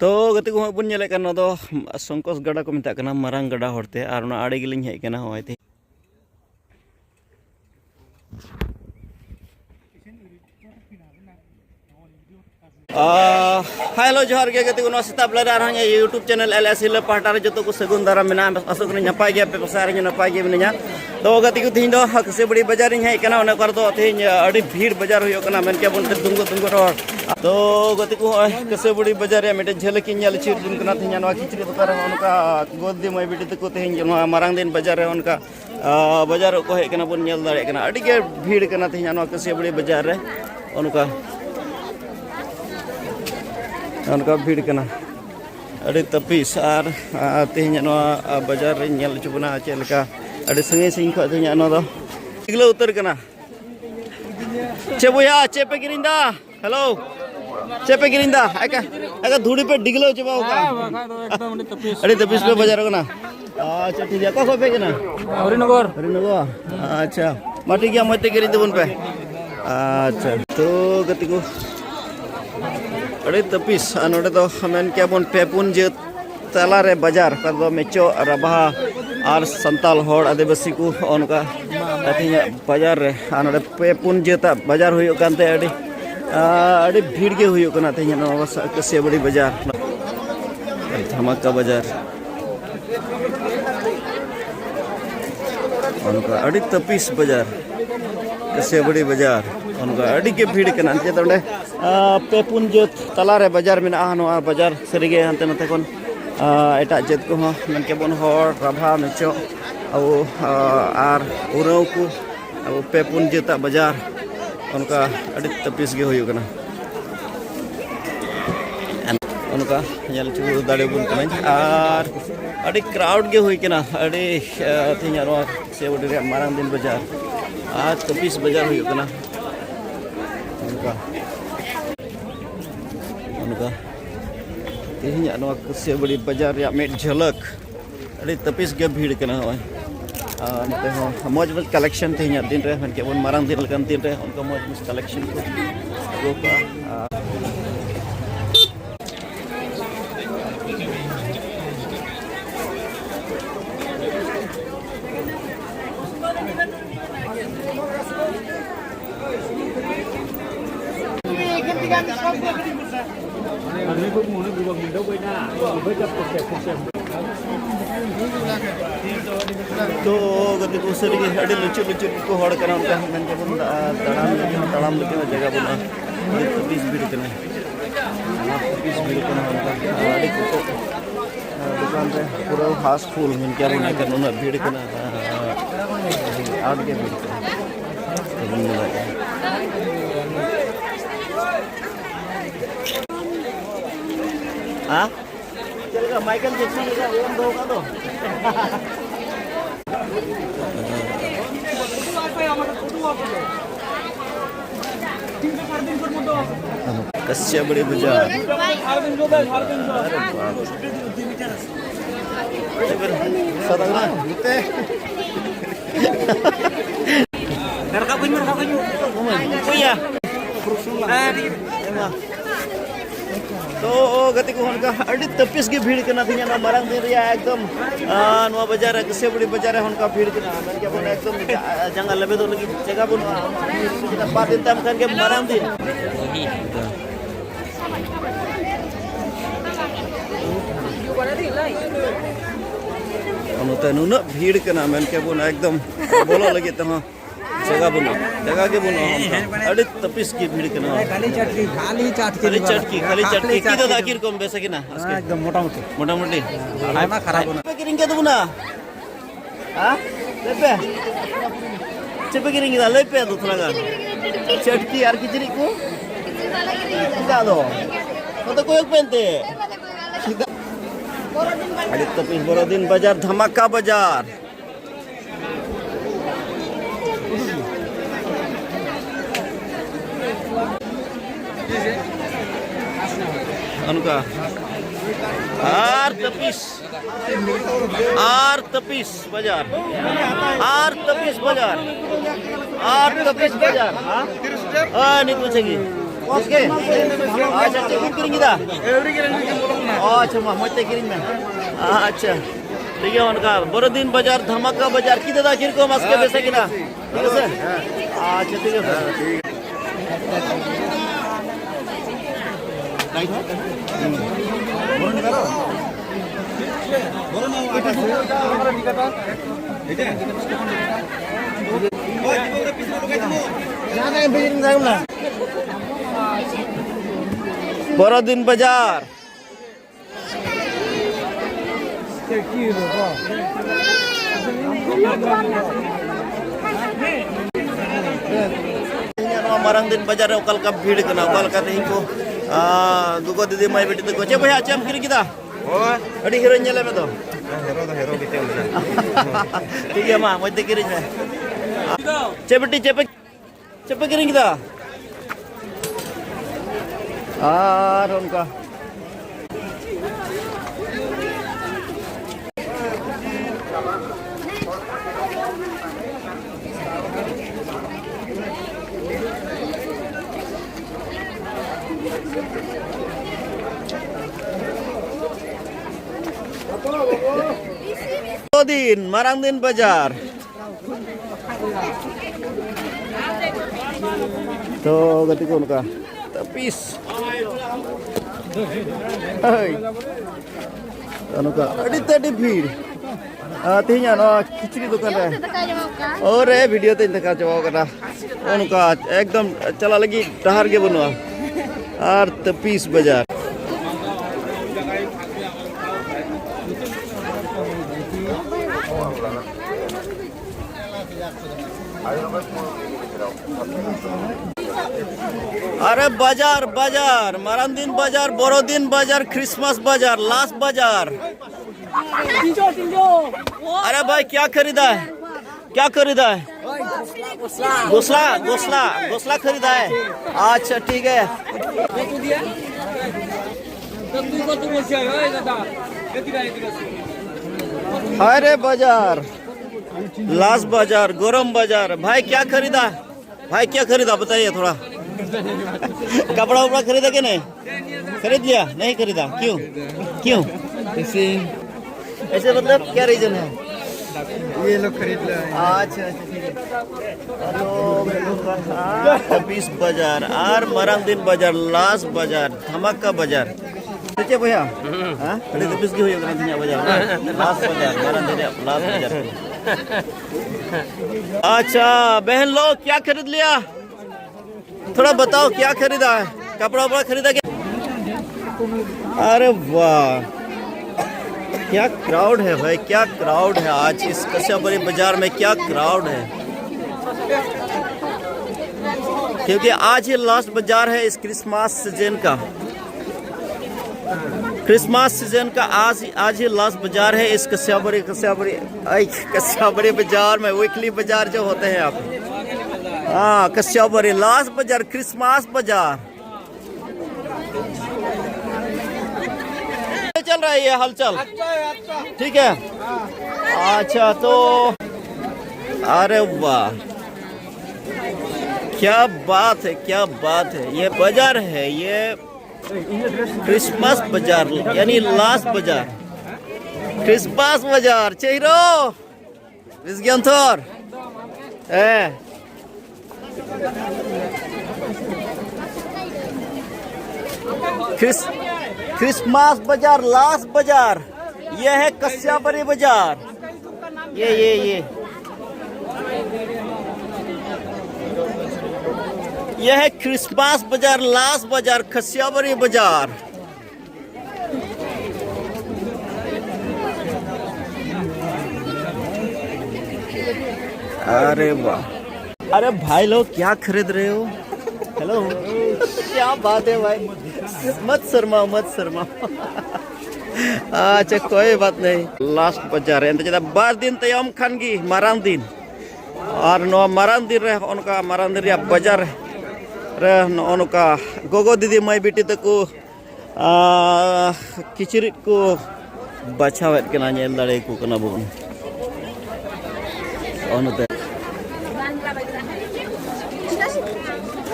तो गति को बन नेले कन दो संकोस गड़ा को मिता कना मारांग गड़ा होते और ना आड़े गिलिंग हेज कना होय ते हेलो जोहार के गति को सेता बेला रे यूट्यूब चैनल एलएस हिल पाटा रे जतो को सगुन दारा मेना आसो को नपाय गया पे पसार नपाय गया मिना तो गति को तीन दो कसे बड़ी बाजार हेज कना ओने कर दो तीन अड़ी भीड़ बाजार होयो कना मेन के बन दुंगो दुंगो रोड तो गति को कसे बड़ी बाजार रे मेटे झलकी नेल चिर बुन कना थिन नवा किचरी दुकान उनका गोदी मय बिटी तको थिन मारांग दिन बाजार रे उनका बाजार को हेज कना बन नेल दारे कना अड़ी के भीड़ कना थिन नवा कसे बड़ी बाजार रे उनका भीड़ कना अड़ी तपिस और तेहन बाजार रे नेल चुबना चेलका अड़ी संगे सिंह खो तेहन नो दो दिगलो उतर कना चेबुया चेपे गिरिंदा हेलो चेपे गिरिंदा एका धूड़ी पे डिगलो चबाओ का अड़ी तपिस पे बाजार कना अच्छा ठीक है को पे कना हरिनगर अच्छा माटी गया मते गिरिंदा बन पे अच्छा तो गति को अड़ी तपिस नोडे दो मेन क्या बन पेपुन जे तला रे बाजार का दो मेचो रबा और संताल होड़ आदिवासी को उनका बाजार रे नोडे पेपुन जे ता बाजार हुयो कानते अड़ी भीड़ के हुयो कना ते कसे बड़ी बाजार धमाका बाजार उनका अड़ी तपिस बाजार कसे बड़ी बाजार उनका अड़ी के भीड़ कना ते तोंडे पेपुन जत तला रे बाजार में नवा बाजार सरीगे हंते नते कोन एटा जत को मन के बन होड़ राभा मेचो और उराव को पेपुन जत बाजार उनका अड़ी तपिस गे हुयो कना उनका नेल चु दाड़े बुन कना और अड़ी क्राउड गे हुई कना अड़ी थिन नवा सेवडी रे मारांग दिन बाजार आज तपिस बाजार हुयो कना उनका तेहन नवा कसे बड़ी बाजार रे मेट झलक अड़ी तपिस के भीड़ कना होय नते हो मौज मौज कलेक्शन तेहन दिन रे मन के बन मारांग दिन लकन दिन रे उनका मौज मौज कलेक्शन को रोका तो गति को सरी अड़ी लुचु लुचु को होड़ कना उनका मन के बन तड़ाम लगे जगह बना तपिस भीड़ कना तपिस भीड़ कना उनका अड़ी को दुकान रे पूरा हाउस फुल मन के बन कना उना भीड़ कना आड़ के भीड़ कना हाँ चलेगा माइकल जैक्सन का एवं दो का दो कस्य बड़ी बाजार सदंगा होते mereka punya तो गति को उनका अड़ी तपिस के भीड़ कना थी ना मारांग दिन रिया एकदम नवा बाजार कसे बड़ी बाजार है उनका भीड़ कना मन के बन एकदम जंगल लबे दो लगी जगह बन बात दिन तम करके मारांग दिन अनुते नुना भीड़ कना मन के बन एकदम बोलो लगी तमा जगह के बनो अड़ी तपिस की भीड़ कना खाली चटकी की तो दाकिर कम बेसा कि ना एकदम मोटा मोटी आयमा खराब पे किरिंग के दबुना हां लेपे चेपे किरिंग दा लेपे दो थोड़ा चटकी यार किचरी को किदा दो तो कोई पेनते अड़ी तपिस बड़ा दिन बाजार धमाका बाजार उनका आर तपिस बाजार हाँ नहीं पूछेगी Mos ke? Acha tiket kiring kita. Oh, acha mah mau kiring mah. Acha. ठीक है उनका बड़ोदीन बाजार धमाका बाजार की दादा किर को मस्के बेसे किना ठीक है सर अच्छा ठीक है बड़ोदीन बाजार marang din bajar okal ka bhid kana okal ka tehi ko dugo didi mai beti to che bhai acham kiri kita oh adi hero nyele me to hero bete uja ठीक है ma moy te kiri me che beti che pe kiri kita unka दिन marang din baजार तो गति को उनका तपीस उनका अड़ी तड़ी भीड़ तीन खिचड़ी दुकान रे और वीडियो ते देखा चावा करा उनका एकदम चला लगी डहार के बनवा और तपीस बाजार अरे बाजार बाजार मरंदीन बाजार बड़ोदीन बाजार क्रिसमस बाजार लास्ट बाजार अरे भाई क्या खरीदा है गोसला गोसला गोसला खरीदा है अच्छा ठीक है अरे बाजार लास्ट बाजार गरम बाजार भाई क्या खरीदा बताइए थोड़ा कपड़ा उपड़ा खरीदा कि नहीं खरीद लिया नहीं खरीदा क्यों ऐसे मतलब क्या रीजन है ये लोग खरीद ले अच्छा ठीक है 20 बाजार और मरंदीन बाजार लास्ट बाजार धमाका बाजार ठीक है भैया हां खरीद 20 की हुई मरंदीन बाजार लास्ट बाजार मरंदीन लास्ट बाजार अच्छा बहन लोग क्या खरीद लिया थोड़ा बताओ क्या खरीदा है कपड़ा उपड़ा खरीदा क्या अरे वाह क्या क्राउड है भाई क्या क्राउड है आज इस कस्याबरी बाजार में क्या क्राउड है क्योंकि आज ही लास्ट बाजार है इस क्रिसमस सीजन का आज ही लास्ट बाजार है इस कस्याबरी बाजार में वीकली बाजार जो होते हैं आप हाँ कस्याबरी लास्ट बाजार क्रिसमस बाजार चल रहा है ये हलचल ठीक है अच्छा तो अरे वाह क्या बात है ये बाजार है ये क्रिसमस बाजार यानी लास्ट बाजार क्रिसमस बाजार चेहरो विजयंतर क्रिसमस बाजार लास्ट बाजार ये है कस्याबरी बाजार ये है क्रिसमस बाजार लास्ट बाजार कस्याबरी बाजार अरे वाह अरे भाई लोग क्या खरीद रहे हो हेलो क्या बात है भाई मत शर्मा अच्छा कोई बात नहीं लास्ट बाजार है तो बार दिन तयम खान की मारांग दिन और नो मारांग दिन रे उनका मारांग दिन बाजार रे उनका गोगो दीदी माई बेटी तको किचरी को बचावेत कना नेल दाड़े को कना बोन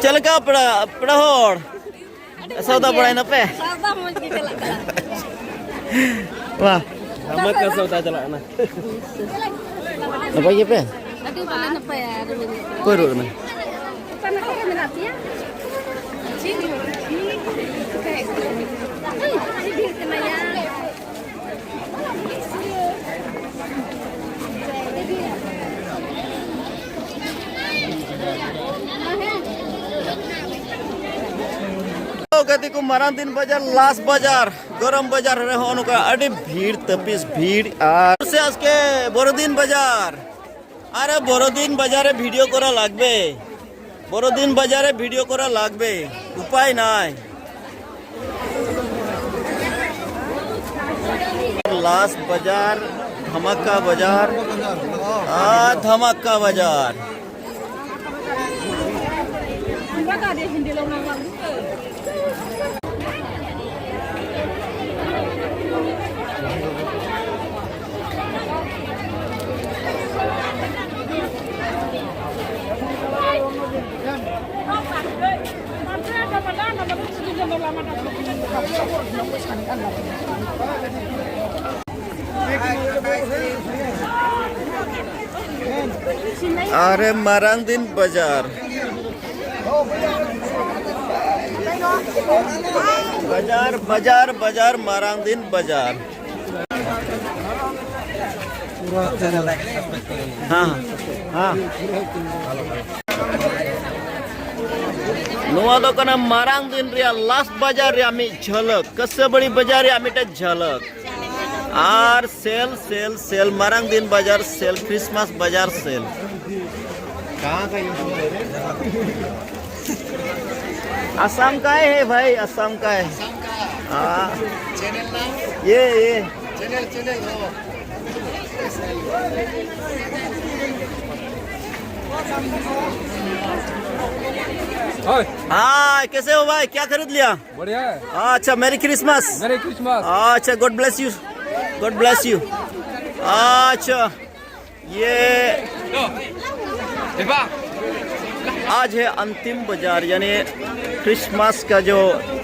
चलका पड़ा होड़ सौदा पड़ा ना पे Sabar mau kita jalan. वाह Sama ke sauda jalan na. apa ye pe Aduh, paling apa ya? कोई रोक ना Panas kan nanti ya? Sini. Sini kena ya. गति को मरान दिन बाजार लास्ट बाजार गरम बाजार रे होनो का अड़ी भीड़ तपिस भीड़ আর সে আজকে বড়দিন বাজার আরে বড়দিন বাজারে ভিডিও করা লাগবে বড়দিন বাজারে ভিডিও করা লাগবে উপায় নাই লাস্ট বাজার धमाका बाजार धमाका बाजार अरे मरान दिन बाजार बाजार बाजार बाजार मरान दिन बाजार हाँ हाँ नुआ दो कना मरान दिन रिया लास्ट बाजार रिया मी झलक कससे बड़ी बाजार रिया मी झलक আর सेल सेल सेल मरांग दिन बाजार सेल क्रिसमस बाजार सेल कहाँ का असम का है भाई असम का है हाँ चैनल नाम ये चैनल हाँ कैसे हो भाई क्या खरीद लिया बढ़िया है. हाँ अच्छा मेरी क्रिसमस मेरी क्रिसमस. अच्छा गॉड ब्लेस यू अच्छा ये आज है अंतिम बाजार यानी क्रिसमस का जो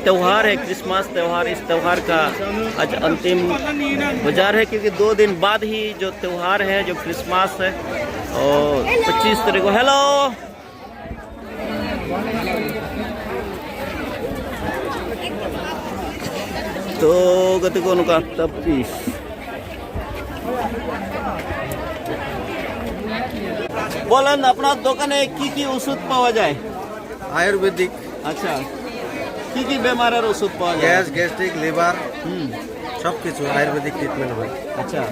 त्यौहार है क्रिसमस त्यौहार इस त्यौहार का आज अंतिम बाजार है क्योंकि 2 दिन बाद ही जो त्यौहार है जो क्रिसमस है और 25 तारीख को हेलो तो गति को उनका 26 বলেন আপনার দোকানে কি কি ওষুধ পাওয়া যায় आयुर्वेदिक আচ্ছা কি কি বেমারের ওষুধ পাওয়া যায় গ্যাস গ্যাস্ট্রিক লিভার হুম সব কিছু আয়ুর্বেদিক ট্রিটমেন্ট হয় আচ্ছা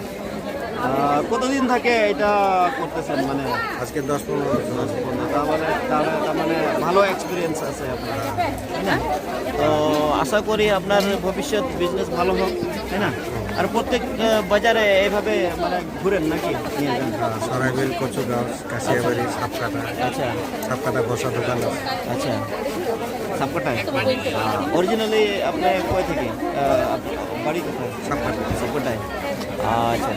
কতদিন থাকে এটা করতেছেন মানে আজকে 10-15 বছর তার মানে ভালো এক্সপিরিয়েন্স আছে আপনার তাই না তো আশা করি আপনার ভবিষ্যৎ বিজনেস ভালো হোক তাই না আর প্রত্যেক বাজারে এইভাবে মানে ঘুরেন নাকি নিয়ে যান সরাইবেল কচুগাঁও কাশিয়াবাড়ি সাপকাটা আচ্ছা সাপকাটা বসা দোকান আছে। আচ্ছা সাপকাটায় অরিজিনালি আপনি কয় থেকে বাড়ি কোথায় সাপকাটা সাপকাটায় আচ্ছা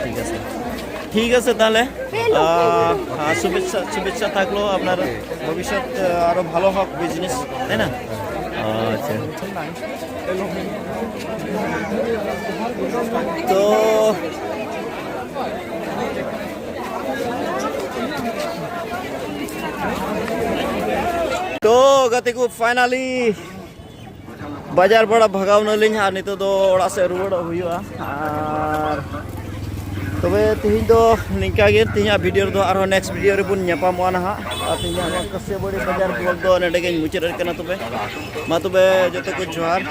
ঠিক আছে তাহলে হ্যাঁ শুভেচ্ছা থাকলো আপনার ভবিষ্যৎ আরো ভালো হোক বিজনেস তাই না আচ্ছা তো तो गति को फाइनली बाजार बड़ा भगाव नलिंग हाँ नितो दो ओड़ा से रुआड़ हुआ और तबे तिहिं दो निका गे तिहिं वीडियो दो आरो नेक्स्ट वीडियो रे बुन ᱧᱟᱯᱟᱢᱚᱜᱼᱟ ᱱᱟᱦᱟᱜ और तिहिं कसे बड़ी बाजार ब्लॉग दो नेडे गे मुचाद कना तबे मा तबे जतो को जोहार